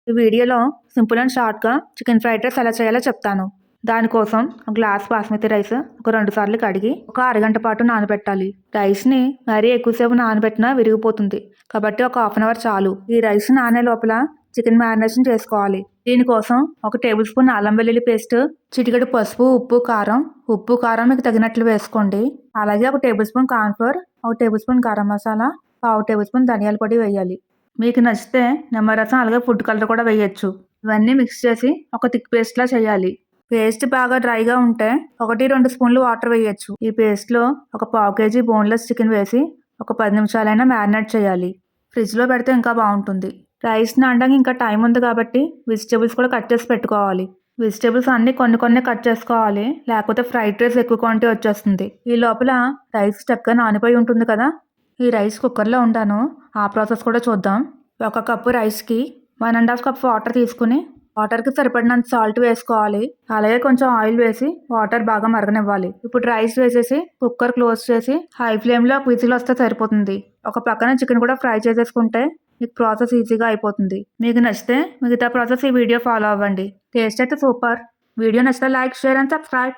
ఈ వీడియోలో simple and షార్ట్గా చికెన్ ఫ్రైడ్ రైస్ ఎలా చేయాలో చెప్తాను. దానికోసం ఒక గ్లాస్ బాస్మతి రైస్ ఒక 2 సార్లు కడిగి ఒక అరగంట పాటు నానబెట్టాలి. రైస్ని మరీ ఎక్కువసేపు నానబెట్టినా విరిగిపోతుంది కాబట్టి ఒక హాఫ్ అన్ అవర్ చాలు. ఈ రైస్ నానే లోపల చికెన్ మ్యారినేషన్ చేసుకోవాలి. దీనికోసం ఒక టేబుల్ స్పూన్ అల్లం వెల్లుల్లి పేస్ట్, చిటికెడు పసుపు, ఉప్పు కారం మీకు తగినట్లు వేసుకోండి. అలాగే ఒక టేబుల్ స్పూన్ కార్న్ఫ్లోర్, ఒక టేబుల్ స్పూన్ గరం మసాలా, పావు టేబుల్ స్పూన్ ధనియాల పొడి వేయాలి. మీకు నచ్చితే నిమ్మరసం అలాగే ఫుడ్ కలర్ కూడా వేయొచ్చు. ఇవన్నీ మిక్స్ చేసి ఒక థిక్ పేస్ట్లా చేయాలి. పేస్ట్ బాగా డ్రైగా ఉంటే 1-2 స్పూన్లు వాటర్ వేయొచ్చు. ఈ పేస్ట్లో ఒక పావు కేజీ బోన్లెస్ చికెన్ వేసి ఒక 10 నిమిషాలైనా మ్యారినేట్ చేయాలి. ఫ్రిడ్జ్లో పెడితే ఇంకా బాగుంటుంది. రైస్ నానడానికి ఇంకా టైం ఉంది కాబట్టి వెజిటేబుల్స్ కూడా కట్ చేసి పెట్టుకోవాలి. వెజిటేబుల్స్ అన్నీ కొన్ని కట్ చేసుకోవాలి, లేకపోతే ఫ్రైడ్ రైస్ ఎక్కువ క్వాంటిటీ వచ్చేస్తుంది. ఈ లోపల రైస్ చక్కగా నానిపోయి ఉంటుంది కదా. ఈ రైస్ కుక్కర్లో ఉంటాను, ఆ ప్రాసెస్ కూడా చూద్దాం. 1 కప్పు రైస్కి 1.5 కప్ వాటర్ తీసుకుని వాటర్కి సరిపడినంత సాల్ట్ వేసుకోవాలి. అలాగే కొంచెం ఆయిల్ వేసి వాటర్ బాగా మరగనివ్వాలి. ఇప్పుడు రైస్ వేసేసి కుక్కర్ క్లోజ్ చేసి హై ఫ్లేమ్లో విజిల్ వస్తే సరిపోతుంది. ఒక పక్కన చికెన్ కూడా ఫ్రై చేసేసుకుంటే మీకు ప్రాసెస్ ఈజీగా అయిపోతుంది. మీకు నచ్చితే మిగతా ప్రాసెస్ ఈ వీడియో ఫాలో అవ్వండి. టేస్ట్ అయితే సూపర్. వీడియో నచ్చితే లైక్, షేర్ అండ్ సబ్స్క్రైబ్.